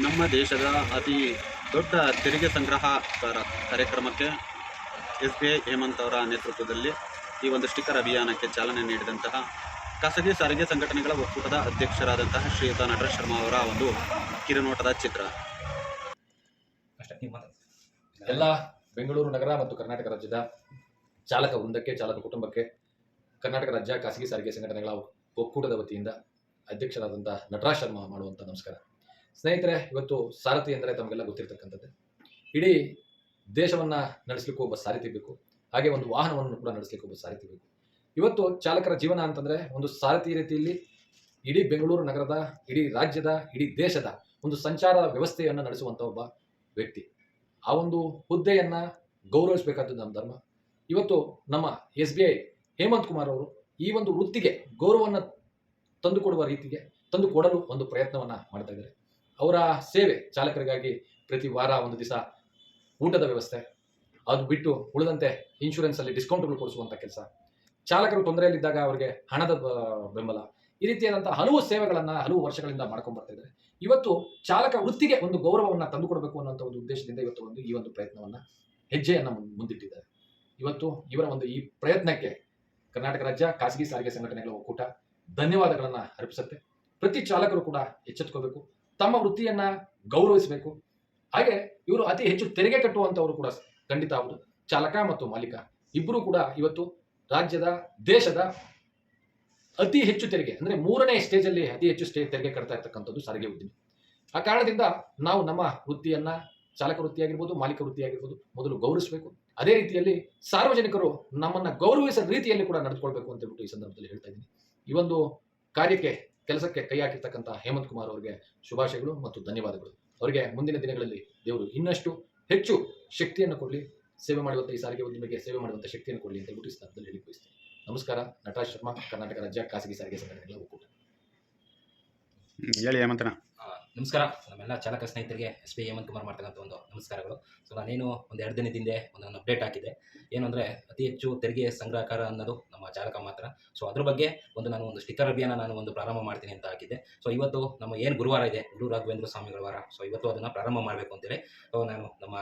ನಮ್ಮ ದೇಶದ ಅತಿ ದೊಡ್ಡ ತೆರಿಗೆ ಸಂಗ್ರಹ ಕಾರ್ಯಕ್ರಮಕ್ಕೆ SBI ಹೇಮಂತ್ ಅವರ ನೇತೃತ್ವದಲ್ಲಿ ಈ ಒಂದು ಸ್ಟಿಕ್ಕರ್ ಅಭಿಯಾನಕ್ಕೆ ಚಾಲನೆ ನೀಡಿದಂತಹ ಖಾಸಗಿ ಸಾರಿಗೆ ಸಂಘಟನೆಗಳ ಒಕ್ಕೂಟದ ಅಧ್ಯಕ್ಷರಾದಂತಹ ಶ್ರೀಯುತ ನಟರಾಜ್ ಶರ್ಮಾ ಅವರ ಒಂದು ಕಿರುನೋಟದ ಚಿತ್ರ. ಎಲ್ಲ ಬೆಂಗಳೂರು ನಗರ ಮತ್ತು ಕರ್ನಾಟಕ ರಾಜ್ಯದ ಚಾಲಕ ವೃಂದಕ್ಕೆ, ಚಾಲಕ ಕುಟುಂಬಕ್ಕೆ ಕರ್ನಾಟಕ ರಾಜ್ಯ ಖಾಸಗಿ ಸಾರಿಗೆ ಸಂಘಟನೆಗಳ ಒಕ್ಕೂಟದ ವತಿಯಿಂದ ಅಧ್ಯಕ್ಷರಾದಂಥ ನಟರಾಜ್ ಶರ್ಮಾ ಮಾಡುವಂಥ ನಮಸ್ಕಾರ. ಸ್ನೇಹಿತರೆ, ಇವತ್ತು ಸಾರಥಿ ಅಂದರೆ ತಮಗೆಲ್ಲ ಗೊತ್ತಿರ್ತಕ್ಕಂಥದ್ದು. ಇಡೀ ದೇಶವನ್ನು ನಡೆಸಲಿಕ್ಕೆ ಒಬ್ಬ ಸಾರಥಿ ಬೇಕು, ಹಾಗೆ ಒಂದು ವಾಹನವನ್ನು ಕೂಡ ನಡೆಸಲಿಕ್ಕೆ ಒಬ್ಬ ಸಾರಥಿ ಬೇಕು. ಇವತ್ತು ಚಾಲಕರ ಜೀವನ ಅಂತಂದರೆ ಒಂದು ಸಾರಥಿ ರೀತಿಯಲ್ಲಿ ಇಡೀ ಬೆಂಗಳೂರು ನಗರದ, ಇಡೀ ರಾಜ್ಯದ, ಇಡೀ ದೇಶದ ಒಂದು ಸಂಚಾರ ವ್ಯವಸ್ಥೆಯನ್ನು ನಡೆಸುವಂಥ ಒಬ್ಬ ವ್ಯಕ್ತಿ. ಆ ಒಂದು ಹುದ್ದೆಯನ್ನು ಗೌರವಿಸಬೇಕಾದ್ದು ನಮ್ಮ ಧರ್ಮ. ಇವತ್ತು ನಮ್ಮ SBI ಹೇಮಂತ್ ಕುಮಾರ್ ಅವರು ಈ ಒಂದು ವೃತ್ತಿಗೆ ಗೌರವವನ್ನು ತಂದುಕೊಡುವ ರೀತಿಗೆ ತಂದುಕೊಡಲು ಒಂದು ಪ್ರಯತ್ನವನ್ನು ಮಾಡ್ತಾ ಇದ್ದಾರೆ. ಅವರ ಸೇವೆ ಚಾಲಕರಿಗಾಗಿ ಪ್ರತಿ ವಾರ ಒಂದು ದಿವಸ ಊಟದ ವ್ಯವಸ್ಥೆ, ಅದು ಬಿಟ್ಟು ಉಳಿದಂತೆ ಇನ್ಶೂರೆನ್ಸಲ್ಲಿ ಡಿಸ್ಕೌಂಟ್ಗಳು ಕೊಡಿಸುವಂಥ ಕೆಲಸ, ಚಾಲಕರು ತೊಂದರೆಯಲ್ಲಿದ್ದಾಗ ಅವರಿಗೆ ಹಣದ ಬೆಂಬಲ, ಈ ರೀತಿಯಾದಂಥ ಹಲವು ಸೇವೆಗಳನ್ನು ಹಲವು ವರ್ಷಗಳಿಂದ ಮಾಡ್ಕೊಂಡು ಬರ್ತಾ ಇದ್ದಾರೆ. ಇವತ್ತು ಚಾಲಕ ವೃತ್ತಿಗೆ ಒಂದು ಗೌರವವನ್ನು ತಂದುಕೊಡಬೇಕು ಅನ್ನೋಂಥ ಒಂದು ಉದ್ದೇಶದಿಂದ ಇವತ್ತು ಈ ಒಂದು ಪ್ರಯತ್ನವನ್ನು ಹೆಜ್ಜೆಯನ್ನು ಮುಂದಿಟ್ಟಿದ್ದಾರೆ. ಇವತ್ತು ಇವರ ಒಂದು ಈ ಪ್ರಯತ್ನಕ್ಕೆ ಕರ್ನಾಟಕ ರಾಜ್ಯ ಖಾಸಗಿ ಸಾರಿಗೆ ಸಂಘಟನೆಗಳ ಒಕ್ಕೂಟ ಧನ್ಯವಾದಗಳನ್ನು ಅರ್ಪಿಸುತ್ತೆ. ಪ್ರತಿ ಚಾಲಕರು ಕೂಡ ಎಚ್ಚೆತ್ತುಕೋಬೇಕು, ತಮ್ಮ ವೃತ್ತಿಯನ್ನ ಗೌರವಿಸಬೇಕು. ಹಾಗೆ ಇವರು ಅತಿ ಹೆಚ್ಚು ತೆರಿಗೆ ಕಟ್ಟುವಂಥವರು ಕೂಡ ಖಂಡಿತ ಹೌದು. ಚಾಲಕ ಮತ್ತು ಮಾಲೀಕ ಇಬ್ಬರು ಕೂಡ ಇವತ್ತು ರಾಜ್ಯದ, ದೇಶದ ಅತಿ ಹೆಚ್ಚು ತೆರಿಗೆ ಅಂದರೆ 3ನೇ ಸ್ಟೇಜಲ್ಲಿ ಅತಿ ಹೆಚ್ಚು ತೆರಿಗೆ ಕಟ್ತಾ ಇರ್ತಕ್ಕಂಥದ್ದು ಸಾರಿಗೆ ಉದ್ಯಮಿ. ಆ ಕಾರಣದಿಂದ ನಾವು ನಮ್ಮ ವೃತ್ತಿಯನ್ನ, ಚಾಲಕ ವೃತ್ತಿ ಆಗಿರ್ಬೋದು, ಮಾಲೀಕ ವೃತ್ತಿ ಆಗಿರ್ಬೋದು, ಮೊದಲು ಗೌರವಿಸಬೇಕು. ಅದೇ ರೀತಿಯಲ್ಲಿ ಸಾರ್ವಜನಿಕರು ನಮ್ಮನ್ನ ಗೌರವಿಸುವ ರೀತಿಯಲ್ಲಿ ಕೂಡ ನಡೆದುಕೊಳ್ಬೇಕು ಅಂತ ಹೇಳ್ಬಿಟ್ಟು ಈ ಸಂದರ್ಭದಲ್ಲಿ ಹೇಳ್ತಾ ಇದ್ದೀನಿ. ಈ ಒಂದು ಕೆಲಸಕ್ಕೆ ಕೈ ಹಾಕಿರ್ತಕ್ಕಂಥ ಹೇಮಂತ್ ಕುಮಾರ್ ಅವರಿಗೆ ಶುಭಾಶಯಗಳು ಮತ್ತು ಧನ್ಯವಾದಗಳು. ಅವರಿಗೆ ಮುಂದಿನ ದಿನಗಳಲ್ಲಿ ದೇವರು ಇನ್ನಷ್ಟು ಹೆಚ್ಚು ಶಕ್ತಿಯನ್ನು ಕೊಡಲಿ, ಸೇವೆ ಮಾಡುವಂಥ ಈ ಸಾರಿಗೆ ಉದ್ಯಮಿಗೆ ಸೇವೆ ಮಾಡುವಂಥ ಶಕ್ತಿಯನ್ನು ಕೊಡಲಿ ಅಂತ ಹೇಳ್ಬಿಟ್ಟು ಈ ಸಂದರ್ಭದಲ್ಲಿ ಹೇಳಿ ಬಯಸ್ತೀನಿ. ನಮಸ್ಕಾರ. ನಟರಾಜ್ ಶರ್ಮಾ, ಕರ್ನಾಟಕ ರಾಜ್ಯ ಖಾಸಗಿ ಸಾರಿಗೆ ಸಂಘಟನೆಗಳ ಒಕ್ಕೂಟ. ಹೇಳಿ ಹೇಮಂತನ. ನಮಸ್ಕಾರ. ನಮ್ಮೆಲ್ಲ ಚಾಲಕ ಸ್ನೇಹಿತರಿಗೆ SBI ಹೇಮಂತ್ ಕುಮಾರ್ ಮಾಡ್ತಕ್ಕಂಥ ಒಂದು ನಮಸ್ಕಾರಗಳು. ಸೊ ನಾನೇನು ಒಂದು 2 ದಿನದಿಂದ ಒಂದು ಅಪ್ಡೇಟ್ ಹಾಕಿದೆ. ಏನು ಅಂದರೆ ಅತಿ ಹೆಚ್ಚು ತೆರಿಗೆ ಸಂಗ್ರಹಕಾರ ಅನ್ನೋದು ನಮ್ಮ ಚಾಲಕ ಮಾತ್ರ. ಸೊ ಅದ್ರ ಬಗ್ಗೆ ನಾನು ಒಂದು ಸ್ಟಿಕ್ಕರ್ ಅಭಿಯಾನ ಒಂದು ಪ್ರಾರಂಭ ಮಾಡ್ತೀನಿ ಅಂತ ಹಾಕಿದ್ದೆ. ಸೊ ಇವತ್ತು ನಮ್ಮ ಏನು ಗುರುವಾರ ಇದೆ, ಗುರು ರಾಘವೇಂದ್ರ ಸ್ವಾಮಿಗಳ ವಾರ. ಸೊ ಇವತ್ತು ಅದನ್ನು ಪ್ರಾರಂಭ ಮಾಡಬೇಕು ಅಂತೇಳಿ ನಾನು ನಮ್ಮ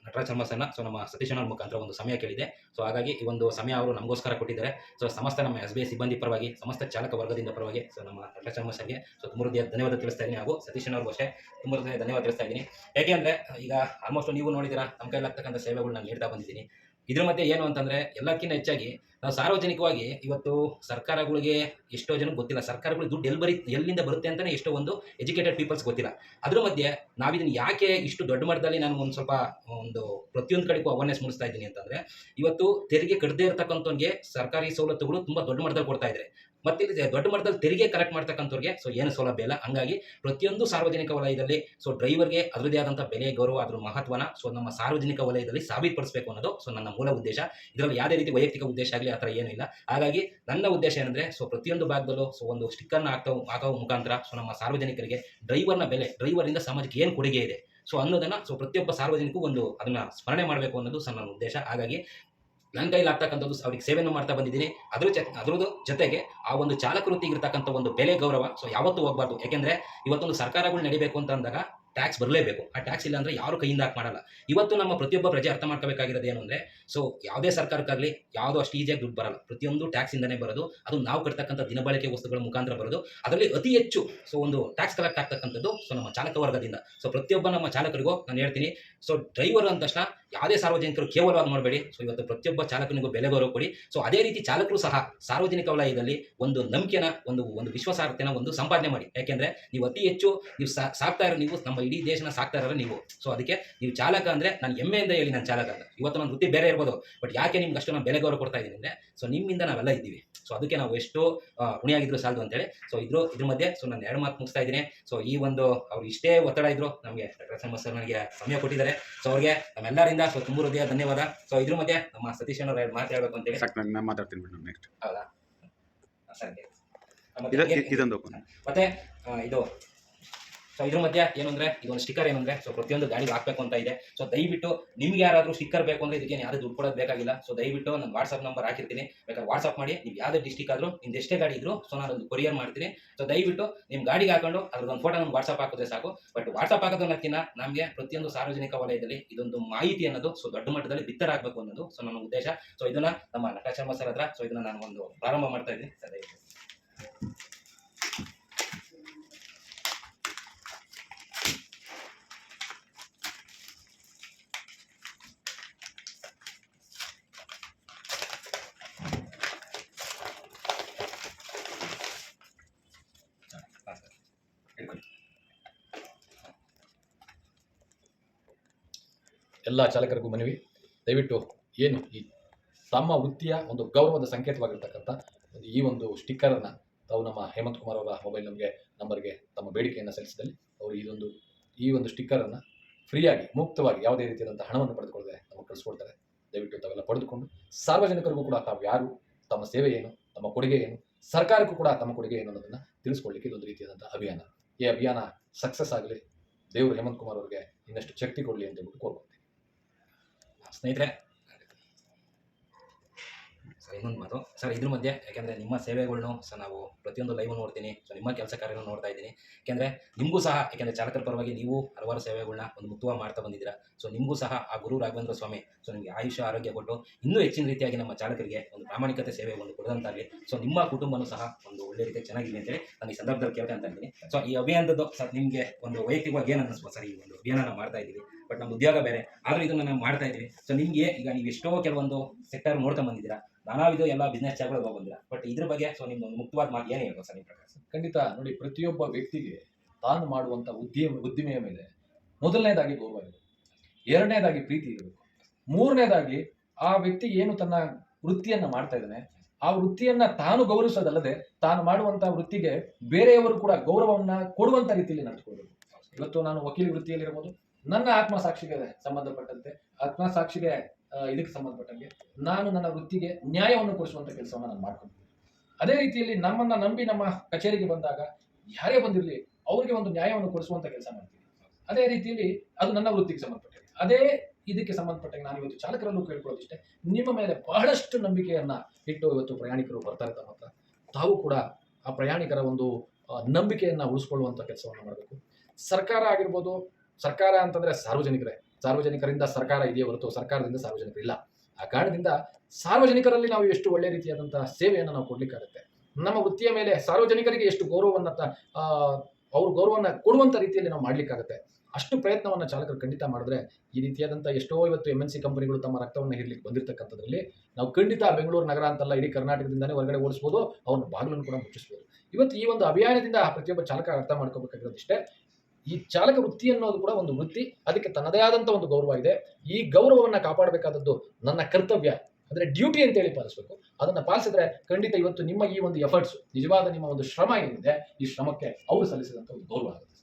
ನಟರಾಜ್ ಶರ್ಮಾ ಸರ್ನ, ಸೊ ನಮ್ಮ ಸತೀಶ್ ಅವ್ರ ಮುಖಾಂತರ ಒಂದು ಸಮಯ ಕೇಳಿದೆ. ಸೊ ಹಾಗಾಗಿ ಈ ಒಂದು ಸಮಯ ಅವರು ನಮಗೋಸ್ಕರ ಕೊಟ್ಟಿದ್ದಾರೆ. ಸೊ ಸಮಸ್ತ ನಮ್ಮ SBI ಸಿಬ್ಬಂದಿ ಪರವಾಗಿ, ಸಮಸ್ತ ಚಾಲಕ ವರ್ಗದಿಂದ ಪರವಾಗಿ ಸೊ ನಮ್ಮ ನಟರಾಜ್ ಶರ್ಮಾ ಸರ್ಗೆ ಸೊ ತುಂಬ ಧನ್ಯವಾದ ತಿಳಿಸ್ತಾ ಇದ್ದೀನಿ. ಹಾಗೂ ಸತೀಶ್ ಅವ್ರಿಗೂ ಅಷ್ಟೇ ತುಂಬ ಧನ್ಯವಾದ ತಿಳಿಸ್ತಾ ಇದ್ದೀನಿ. ಯಾಕೆ ಅಂದರೆ ಈಗ ಆಲ್ಮೋಸ್ಟ್ ನೀವು ನೋಡಿದ್ದೀರಾ, ನಮ್ಮ ಕೈಲಾಗ್ತಕ್ಕಂಥ ಸೇವೆಗಳು ನಾನು ನೀಡ್ತಾ ಬಂದಿದ್ದೀನಿ. ಇದ್ರ ಮಧ್ಯೆ ಏನು ಅಂತಂದರೆ ಎಲ್ಲಕ್ಕಿಂತ ಹೆಚ್ಚಾಗಿ ನಾವು ಸಾರ್ವಜನಿಕವಾಗಿ ಇವತ್ತು ಸರ್ಕಾರಗಳಿಗೆ ಎಷ್ಟೋ ಜನಕ್ಕೆ ಗೊತ್ತಿಲ್ಲ, ಸರ್ಕಾರಗಳು ದುಡ್ಡು ಎಲ್ಲಿಂದ ಬರುತ್ತೆ ಅಂತಲೇ ಎಷ್ಟೋ ಒಂದು ಎಜುಕೇಟೆಡ್ ಪೀಪಲ್ಸ್ ಗೊತ್ತಿಲ್ಲ. ಅದ್ರ ಮಧ್ಯೆ ನಾವಿದನ್ನು ಯಾಕೆ ಇಷ್ಟು ದೊಡ್ಡ ಮಟ್ಟದಲ್ಲಿ ನಾನು ಒಂದು ಸ್ವಲ್ಪ ಪ್ರತಿಯೊಂದು ಕಡೆಗೂ ಅವೇರ್ನೆಸ್ ಮೂಡಿಸ್ತಾ ಇದ್ದೀನಿ ಅಂತಂದರೆ, ಇವತ್ತು ತೆರಿಗೆ ಕಟ್ಟದೇ ಇರತಕ್ಕಂಥವ್ರಿಗೆ ಸರ್ಕಾರಿ ಸವಲತ್ತುಗಳು ತುಂಬ ದೊಡ್ಡ ಮಟ್ಟದಲ್ಲಿ ಕೊಡ್ತಾ ಇದ್ದಾರೆ. ಮತ್ತೆ ದೊಡ್ಡ ಮಟ್ಟದಲ್ಲಿ ತೆರಿಗೆ ಕಲೆಕ್ಟ್ ಮಾಡ್ತಕ್ಕಂಥವ್ರಿಗೆ ಸೊ ಏನು ಸೌಲಭ್ಯ ಇಲ್ಲ. ಹಂಗಾಗಿ ಪ್ರತಿಯೊಂದು ಸಾರ್ವಜನಿಕ ವಲಯದಲ್ಲಿ ಸೊ ಡ್ರೈವರ್ಗೆ ಅದರದೇ ಆದಂಥ ಬೆಲೆ, ಗೌರವ, ಅದ್ರ ಮಹತ್ವನ ಸೊ ನಮ್ಮ ಸಾರ್ವಜನಿಕ ವಲಯದಲ್ಲಿ ಸಾಬೀತುಪಡಿಸಬೇಕು ಅನ್ನೋದು ಸೊ ನನ್ನ ಮೂಲ ಉದ್ದೇಶ. ಇದರಲ್ಲಿ ಯಾವುದೇ ರೀತಿ ವೈಯಕ್ತಿಕ ಉದ್ದೇಶ ಆಗಲಿ ಆ ಥರ ಏನೂ ಇಲ್ಲ. ಹಾಗಾಗಿ ನನ್ನ ಉದ್ದೇಶ ಏನಂದರೆ ಸೊ ಪ್ರತಿಯೊಂದು ಭಾಗದಲ್ಲೂ ಸೊ ಒಂದು ಸ್ಟಿಕ್ಕರ್ನ ಹಾಕೋ ಮುಖಾಂತರ ಸೊ ನಮ್ಮ ಸಾರ್ವಜನಿಕರಿಗೆ ಡ್ರೈವರ್ನ ಬೆಲೆ, ಡ್ರೈವರಿಂದ ಸಮಾಜಕ್ಕೆ ಏನು ಕೊಡುಗೆ ಇದೆ ಸೊ ಅನ್ನೋದನ್ನು ಸೊ ಪ್ರತಿಯೊಬ್ಬ ಸಾರ್ವಜನಿಕೂ ಅದನ್ನು ಸ್ಮರಣೆ ಮಾಡಬೇಕು ಅನ್ನೋದು ಸೊ ನನ್ನ ಉದ್ದೇಶ. ಹಾಗಾಗಿ ನನ್ನ ಕೈಲಿ ಆಗ್ತಕ್ಕಂಥದ್ದು ಅವ್ರಿಗೆ ಸೇವೆಯನ್ನು ಮಾಡ್ತಾ ಬಂದಿದ್ದೀನಿ. ಅದ್ರದ್ದು ಜೊತೆಗೆ ಆ ಒಂದು ಚಾಲಕ ವೃತ್ತಿಗೆ ಇರ್ತಕ್ಕಂಥ ಒಂದು ಬೆಲೆ, ಗೌರವ ಸೊ ಯಾವತ್ತೂ ಹೋಗಬಾರ್ದು. ಯಾಕೆಂದರೆ ಇವತ್ತೊಂದು ಸರ್ಕಾರಗಳು ನಡಿಬೇಕು ಅಂತ ಅಂದಾಗ ಟ್ಯಾಕ್ಸ್ ಬರಲೇಬೇಕು. ಆ ಟ್ಯಾಕ್ಸ್ ಇಲ್ಲ ಅಂದರೆ ಯಾರು ಕೈಯಿಂದ ಹಾಕಿ ಮಾಡಲ್ಲ. ಇವತ್ತು ನಮ್ಮ ಪ್ರತಿಯೊಬ್ಬ ಪ್ರಜೆ ಅರ್ಥ ಮಾಡ್ಕೋಬೇಕಾಗಿರೋದು ಏನು ಅಂದರೆ, ಸೊ ಯಾವುದೇ ಸರ್ಕಾರಕ್ಕಾಗಲಿ ಯಾವುದೋ ಅಷ್ಟು ಈಸಿಯಾಗಿ ದುಡ್ಡು ಬರಲ್ಲ. ಪ್ರತಿಯೊಂದು ಟ್ಯಾಕ್ಸಿಂದನೇ ಬರೋದು. ಅದು ನಾವು ಕಟ್ತಕ್ಕಂಥ ದಿನಬಳಕೆ ವಸ್ತುಗಳ ಮುಖಾಂತರ ಬರೋದು. ಅದರಲ್ಲಿ ಅತಿ ಹೆಚ್ಚು ಸೊ ಒಂದು ಟ್ಯಾಕ್ಸ್ ಕಲೆಕ್ಟ್ ಆಗ್ತಕ್ಕಂಥದ್ದು ಸೊ ನಮ್ಮ ಚಾಲಕ ವರ್ಗದಿಂದ. ಸೊ ಪ್ರತಿಯೊಬ್ಬ ನಮ್ಮ ಚಾಲಕರಿಗೂ ನಾನು ಹೇಳ್ತೀನಿ, ಸೊ ಡ್ರೈವರ್ ಅಂದ ತಕ್ಷಣ ಯಾವುದೇ ಸಾರ್ವಜನಿಕರು ಕೇವಲವಾಗಿ ಮಾಡಬೇಡಿ. ಸೊ ಇವತ್ತು ಪ್ರತಿಯೊಬ್ಬ ಚಾಲಕನಿಗೂ ಬೆಲೆ ಗೌರವ ಕೊಡಿ. ಸೊ ಅದೇ ರೀತಿ ಚಾಲಕರು ಸಹ ಸಾರ್ವಜನಿಕ ವಲಯದಲ್ಲಿ ಒಂದು ನಂಬಿಕೆನ, ಒಂದು ವಿಶ್ವಾಸಾರ್ಹತೆನ ಸಂಪಾದನೆ ಮಾಡಿ. ಯಾಕೆಂದರೆ ನೀವು ಅತಿ ಹೆಚ್ಚು ನೀವು ಸಾಕ್ತಾ ಇರೋ, ನೀವು ನಮ್ಮ ಇಡೀ ದೇಶನ ಸಾಕ್ತಾ ಇರೋರು ನೀವು. ಸೊ ಅದಕ್ಕೆ ನೀವು ಚಾಲಕ ಅಂದರೆ ನಾನು ಹೆಮ್ಮೆಯಿಂದ ಹೇಳಿ ನಾನು ಚಾಲಕ ಅಂತ. ಇವತ್ತು ನನ್ನ ವೃತ್ತಿ ಬೇರೆ ಇರ್ಬೋದು, ಬಟ್ ಯಾಕೆ ನಿಮ್ಗೆ ಅಷ್ಟು ನಾನು ಬೆಲೆ ಗೌರವ ಕೊಡ್ತಾ ಇದ್ದೀನಿ ಅಂದರೆ, ಸೊ ನಿಮ್ಮಿಂದ ನಾವೆಲ್ಲ ಇದ್ದೀವಿ. ಸೊ ಅದಕ್ಕೆ ನಾವು ಎಷ್ಟು ಋಣಿಯಾಗಿದ್ರು ಸಾಲದು ಅಂತೇಳಿ ಸೊ ಇದ್ರ ಮಧ್ಯೆ ಸೊ ನಾನು 2 ಮಾತು ಮುಗಿಸ್ತಾ ಇದ್ದೀನಿ. ಸೊ ಈ ಒಂದು ಅವ್ರು ಇಷ್ಟೇ ಒತ್ತಡ ಇದ್ರು ನಮಗೆ ಡಾಕ್ಟರ್ ಶರ್ಮಾ ಸರ್ ನನಗೆ ಸಮಯ ಕೊಟ್ಟಿದ್ದಾರೆ. ಸೊ ಅವ್ರಿಗೆ ನಮ್ಮೆಲ್ಲರಿಂದ ಸೊ ತುಂಬ ಹೃದಯ ಧನ್ಯವಾದ. ಸೊ ಇದ್ರ ಮಧ್ಯೆ ನಮ್ಮ ಸತೀಶ್ ಅವರು 2 ಮಾತು ಹೇಳ್ಬೇಕು ಅಂತೇಳಿ. ನಾನು ಮಾತಾಡ್ತೀನಿ ಮೇಡಮ್ ನೆಕ್ಸ್ಟ್. ಹೌದಾ? ಸರಿ. ಇದೊಂದು ಮತ್ತೆ ಇದು ಸೊ ಇದ್ರ ಮಧ್ಯೆ ಏನು ಅಂದರೆ ಇದೊಂದು ಸ್ಟಿಕ್ಕರ್ ಏನು ಅಂದರೆ ಸೊ ಪ್ರತಿಯೊಂದು ಗಾಡಿಗೆ ಹಾಕಬೇಕು ಅಂತ ಇದೆ. ಸೊ ದಯವಿಟ್ಟು ನಿಮ್ಗೆ ಯಾರಾದರೂ ಸ್ಟಿಕ್ಕರ್ ಬೇಕು ಅಂದರೆ ಇದಕ್ಕೆ ಯಾರು ದುಡ್ಡು ಕೊಡೋದು ಬೇಕಾಗಿಲ್ಲ. ಸೊ ದಯವಿಟ್ಟು ನಾನು ವಾಟ್ಸಪ್ ನಂಬರ್ ಹಾಕಿರ್ತೀನಿ, ಬೇಕಾದ್ರೆ ವಾಟ್ಸಪ್ ಮಾಡಿ. ನೀವು ಯಾವುದೇ ಡಿಸ್ಟಿಕ್ ಆದರೂ ನಿಮ್ದು ಎಷ್ಟೇ ಗಾಡಿ ಇದ್ರು ಸೊ ನಾನು ಒಂದು ಕೊರಿಯರ್ ಮಾಡ್ತೀನಿ. ಸೊ ದಯವಿಟ್ಟು ನಿಮ್ಮ ಗಾಡಿಗೆ ಹಾಕೊಂಡು ಅದ್ರದ್ದೊಂದು ಫೋಟೋ ನಮ್ಗೆ ವಾಟ್ಸಪ್ ಹಾಕಿದ್ರೆ ಸಾಕು. ಬಟ್ ವಾಟ್ಸಪ್ ಹಾಕೋದನ್ನಕ್ಕಿಂತ ನಮಗೆ ಪ್ರತಿಯೊಂದು ಸಾರ್ವಜನಿಕ ವಲಯದಲ್ಲಿ ಇದೊಂದು ಮಾಹಿತಿ ಅನ್ನೋದು ಸೊ ದೊಡ್ಡ ಮಟ್ಟದಲ್ಲಿ ಬಿತ್ತರಾಗಬೇಕು ಅನ್ನೋದು ಸೊ ನನ್ನ ಉದ್ದೇಶ. ಸೊ ಇದನ್ನ ನಮ್ಮ ನಟ ಶರ್ಮಾ ಸರ್ ಹತ್ರ ಸೊ ಇದನ್ನ ನಾನು ಒಂದು ಪ್ರಾರಂಭ ಮಾಡ್ತಾ ಇದ್ದೀನಿ ಸರ್. ದಯವಿಟ್ಟು ಎಲ್ಲ ಚಾಲಕರಿಗೂ ಮನವಿ, ದಯವಿಟ್ಟು ಏನು ಈ ತಮ್ಮ ವೃತ್ತಿಯ ಒಂದು ಗೌರವದ ಸಂಕೇತವಾಗಿರ್ತಕ್ಕಂಥ ಈ ಒಂದು ಸ್ಟಿಕ್ಕರನ್ನು ತಾವು ನಮ್ಮ ಹೇಮಂತ್ ಕುಮಾರ್ ಅವರ ಮೊಬೈಲ್ ನಂಬರ್ಗೆ ತಮ್ಮ ಬೇಡಿಕೆಯನ್ನು ಸಲ್ಲಿಸಿದಲ್ಲಿ ಅವರು ಈ ಒಂದು ಸ್ಟಿಕ್ಕರನ್ನು ಫ್ರೀಯಾಗಿ ಮುಕ್ತವಾಗಿ ಯಾವುದೇ ರೀತಿಯಾದಂಥ ಹಣವನ್ನು ಪಡೆದುಕೊಳ್ಳದೆ ನಮಗೆ ಕಳಿಸ್ಕೊಡ್ತಾರೆ. ದಯವಿಟ್ಟು ತಾವೆಲ್ಲ ಪಡೆದುಕೊಂಡು ಸಾರ್ವಜನಿಕರಿಗೂ ಕೂಡ ತಾವು ಯಾರು, ತಮ್ಮ ಸೇವೆ ಏನು, ತಮ್ಮ ಕೊಡುಗೆ ಏನು, ಸರ್ಕಾರಕ್ಕೂ ಕೂಡ ತಮ್ಮ ಕೊಡುಗೆ ಏನು ಅನ್ನೋದನ್ನು ತಿಳಿಸ್ಕೊಳ್ಳಿಕ್ಕೆ ಇದೊಂದು ರೀತಿಯಾದಂಥ ಅಭಿಯಾನ. ಈ ಅಭಿಯಾನ ಸಕ್ಸಸ್ ಆಗಲಿ, ದೇವರು ಹೇಮಂತ್ ಕುಮಾರ್ ಅವರಿಗೆ ಇನ್ನಷ್ಟು ಶಕ್ತಿ ಕೊಡಲಿ ಅಂತ ಹೇಳ್ಬಿಟ್ಟು ಕೋರ್ಕೊಳ್ತೀನಿ. ಸ್ನೇಹಿತರೆ ಸರ್ ಇನ್ನೊಂದು ಮಾತು ಸರ್, ಇದ್ರ ಮಧ್ಯೆ ಯಾಕೆಂದರೆ ನಿಮ್ಮ ಸೇವೆಗಳ್ನು ಸರ್ ನಾವು ಪ್ರತಿಯೊಂದು ಲೈವ್ ನೋಡ್ತೀನಿ. ಸೊ ನಿಮ್ಮ ಕೆಲಸ ಕಾರ್ಯನ ನೋಡ್ತಾ ಇದ್ದೀನಿ. ಯಾಕೆಂದರೆ ನಿಮಗೂ ಸಹ ಯಾಕೆಂದರೆ ಚಾಲಕರ ಪರವಾಗಿ ನೀವು ಹಲವಾರು ಸೇವೆಗಳನ್ನ ಒಂದು ಮುಕ್ತವಾಗಿ ಮಾಡ್ತಾ ಬಂದಿದ್ದೀರಾ. ಸೊ ನಿಮಗೂ ಸಹ ಆ ಗುರು ರಾಘವೇಂದ್ರ ಸ್ವಾಮಿ ಸೊ ನಿಮಗೆ ಆಯುಷ್ಯ ಆರೋಗ್ಯ ಕೊಟ್ಟು ಇನ್ನೂ ಹೆಚ್ಚಿನ ರೀತಿಯಾಗಿ ನಮ್ಮ ಚಾಲಕರಿಗೆ ಒಂದು ಪ್ರಾಮಾಣಿಕತೆ ಸೇವೆ ಒಂದು ಕೊಡೋದಂತಾಗಲಿ. ಸೊ ನಿಮ್ಮ ಕುಟುಂಬನೂ ಸಹ ಒಂದು ಒಳ್ಳೆ ರೀತಿಯಾಗಿ ಚೆನ್ನಾಗಿದೆ ಅಂತೇಳಿ ನಾನು ಈ ಸಂದರ್ಭದಲ್ಲಿ ಕೇಳ್ಕೊಂತ ಇದ್ದೀನಿ. ಸೊ ಈ ಅಭಿಯಾನದ್ದು ಸರ್ ನಿಮಗೆ ಒಂದು ವೈಯಕ್ತಿಕವಾಗಿ ಏನು ಅನ್ನಿಸ್ಬೋದು ಸರ್? ಈ ಒಂದು ಅಭಿಯಾನ ನಾವು ಮಾಡ್ತಾ ಇದ್ದೀವಿ, ಬಟ್ ನಮ್ಮ ಉದ್ಯೋಗ ಬೇರೆ, ಆದರೂ ಇದನ್ನು ನಾವು ಮಾಡ್ತಾ ಇದ್ದೀವಿ. ಸೊ ನಿಮಗೆ ಈಗ ನೀವು ಎಷ್ಟೋ ಕೆಲವೊಂದು ಸೆಕ್ಟರ್ ನೋಡ್ಕೊಂಡು ಬಂದಿದ್ದೀರಾ, ನಾನಾವಿದು ಎಲ್ಲ ಬಿಸ್ನೆಸ್ ಚಾಗಳು ಬಂದಿರಾ, ಬಟ್ ಇದ್ರ ಬಗ್ಗೆ ಸೊ ನಿಮ್ದು ಮುಕ್ತವಾದ ಮಾತು ಏನು ಹೇಳ್ಬೋದು ಸರ್ ನಿಮ್ಮ ಪ್ರಕಾರ? ಖಂಡಿತ ನೋಡಿ, ಪ್ರತಿಯೊಬ್ಬ ವ್ಯಕ್ತಿಗೆ ತಾನು ಮಾಡುವಂಥ ಉದ್ದಿಮೆಯ ಮೇಲೆ ಮೊದಲನೇದಾಗಿ ಗೌರವ ಇರಬೇಕು, ಎರಡನೇದಾಗಿ ಪ್ರೀತಿ ಇರಬೇಕು, ಮೂರನೇದಾಗಿ ಆ ವ್ಯಕ್ತಿ ಏನು ತನ್ನ ವೃತ್ತಿಯನ್ನು ಮಾಡ್ತಾ ಇದ್ದಾನೆ ಆ ವೃತ್ತಿಯನ್ನ ತಾನು ಗೌರವಿಸೋದಲ್ಲದೆ ತಾನು ಮಾಡುವಂಥ ವೃತ್ತಿಗೆ ಬೇರೆಯವರು ಕೂಡ ಗೌರವವನ್ನು ಕೊಡುವಂಥ ರೀತಿಯಲ್ಲಿ ನಡೆದುಕೊಳ್ಬೇಕು. ಇವತ್ತು ನಾನು ವಕೀಲಿ ವೃತ್ತಿಯಲ್ಲಿರ್ಬೋದು, ನನ್ನ ಆತ್ಮಸಾಕ್ಷಿಗೆ ಸಂಬಂಧಪಟ್ಟಂತೆ ಆತ್ಮಸಾಕ್ಷಿಗೆ ಇದಕ್ಕೆ ಸಂಬಂಧಪಟ್ಟಂಗೆ ನಾನು ನನ್ನ ವೃತ್ತಿಗೆ ನ್ಯಾಯವನ್ನು ಕೊಡಿಸುವಂಥ ಕೆಲಸವನ್ನು ನಾನು ಮಾಡ್ಕೊಳ್ತೀನಿ. ಅದೇ ರೀತಿಯಲ್ಲಿ ನಮ್ಮನ್ನು ನಂಬಿ ನಮ್ಮ ಕಚೇರಿಗೆ ಬಂದಾಗ ಯಾರೇ ಬಂದಿರಲಿ ಅವರಿಗೆ ಒಂದು ನ್ಯಾಯವನ್ನು ಕೊಡಿಸುವಂಥ ಕೆಲಸ ಮಾಡ್ತೀನಿ. ಅದೇ ರೀತಿಯಲ್ಲಿ ಅದು ನನ್ನ ವೃತ್ತಿಗೆ ಸಂಬಂಧಪಟ್ಟಂಗೆ. ಅದೇ ಇದಕ್ಕೆ ಸಂಬಂಧಪಟ್ಟಂಗೆ ನಾನು ಇವತ್ತು ಚಾಲಕರಲ್ಲೂ ಕೇಳ್ಕೊಳ್ಳೋದಿಷ್ಟೇ, ನಿಮ್ಮ ಮೇಲೆ ಬಹಳಷ್ಟು ನಂಬಿಕೆಯನ್ನು ಇಟ್ಟು ಇವತ್ತು ಪ್ರಯಾಣಿಕರು ಬರ್ತಾರೆ ತಮ್ಮ ಹತ್ರ. ತಾವು ಕೂಡ ಆ ಪ್ರಯಾಣಿಕರ ಒಂದು ನಂಬಿಕೆಯನ್ನು ಉಳಿಸ್ಕೊಳ್ಳುವಂಥ ಕೆಲಸವನ್ನು ಮಾಡಬೇಕು. ಸರ್ಕಾರ ಆಗಿರ್ಬೋದು, ಸರ್ಕಾರ ಅಂತಂದರೆ ಸಾರ್ವಜನಿಕರಿಂದ ಸರ್ಕಾರ ಇದೆಯೇ ಹೊರತು ಸರ್ಕಾರದಿಂದ ಸಾರ್ವಜನಿಕರಿಲ್ಲ. ಆ ಕಾರಣದಿಂದ ಸಾರ್ವಜನಿಕರಲ್ಲಿ ನಾವು ಎಷ್ಟು ಒಳ್ಳೆ ರೀತಿಯಾದಂತಹ ಸೇವೆಯನ್ನು ನಾವು ಕೊಡ್ಲಿಕ್ಕಾಗುತ್ತೆ. ನಮ್ಮ ವೃತ್ತಿಯ ಮೇಲೆ ಸಾರ್ವಜನಿಕರಿಗೆ ಎಷ್ಟು ಗೌರವವನ್ನು ಅವ್ರ ಗೌರವವನ್ನು ಕೊಡುವಂಥ ರೀತಿಯಲ್ಲಿ ನಾವು ಮಾಡ್ಲಿಕ್ಕಾಗುತ್ತೆ. ಅಷ್ಟು ಪ್ರಯತ್ನವನ್ನು ಚಾಲಕರು ಖಂಡಿತ ಮಾಡಿದ್ರೆ ಈ ರೀತಿಯಾದಂಥ ಎಷ್ಟೋ ಇವತ್ತು MNC ಕಂಪನಿಗಳು ತಮ್ಮ ರಕ್ತವನ್ನು ಹೀರ್ಲಿಕ್ಕೆ ಬಂದಿರತಕ್ಕಂಥದ್ರಲ್ಲಿ ನಾವು ಖಂಡಿತ ಬೆಂಗಳೂರು ನಗರ ಅಂತಲ್ಲ ಇಡೀ ಕರ್ನಾಟಕದಿಂದನೇ ಹೊರಗಡೆ ಓಡಿಸ್ಬೋದು, ಅವ್ರನ್ನ ಬಾಗಿಲನ್ನು ಕೂಡ ಮುಚ್ಚಿಸ್ಬೋದು. ಇವತ್ತು ಈ ಒಂದು ಅಭಿಯಾನದಿಂದ ಪ್ರತಿಯೊಬ್ಬ ಚಾಲಕ ಅರ್ಥ ಮಾಡ್ಕೋಬೇಕಾಗಿರೋದಿಷ್ಟೇ, ಈ ಚಾಲಕ ವೃತ್ತಿ ಅನ್ನೋದು ಕೂಡ ಒಂದು ವೃತ್ತಿ, ಅದಕ್ಕೆ ತನ್ನದೇ ಆದಂಥ ಒಂದು ಗೌರವ ಇದೆ. ಈ ಗೌರವವನ್ನು ಕಾಪಾಡಬೇಕಾದದ್ದು ನನ್ನ ಕರ್ತವ್ಯ, ಅಂದರೆ ಡ್ಯೂಟಿ ಅಂತೇಳಿ ಪಾಲಿಸಬೇಕು. ಅದನ್ನು ಪಾಲಿಸಿದ್ರೆ ಖಂಡಿತ ಇವತ್ತು ನಿಮ್ಮ ಈ ಒಂದು ಎಫರ್ಟ್ಸ್, ನಿಜವಾದ ನಿಮ್ಮ ಒಂದು ಶ್ರಮ ಏನಿದೆ ಈ ಶ್ರಮಕ್ಕೆ ಅವರು ಸಲ್ಲಿಸಿದಂಥ ಒಂದು ಗೌರವ ಆಗುತ್ತೆ.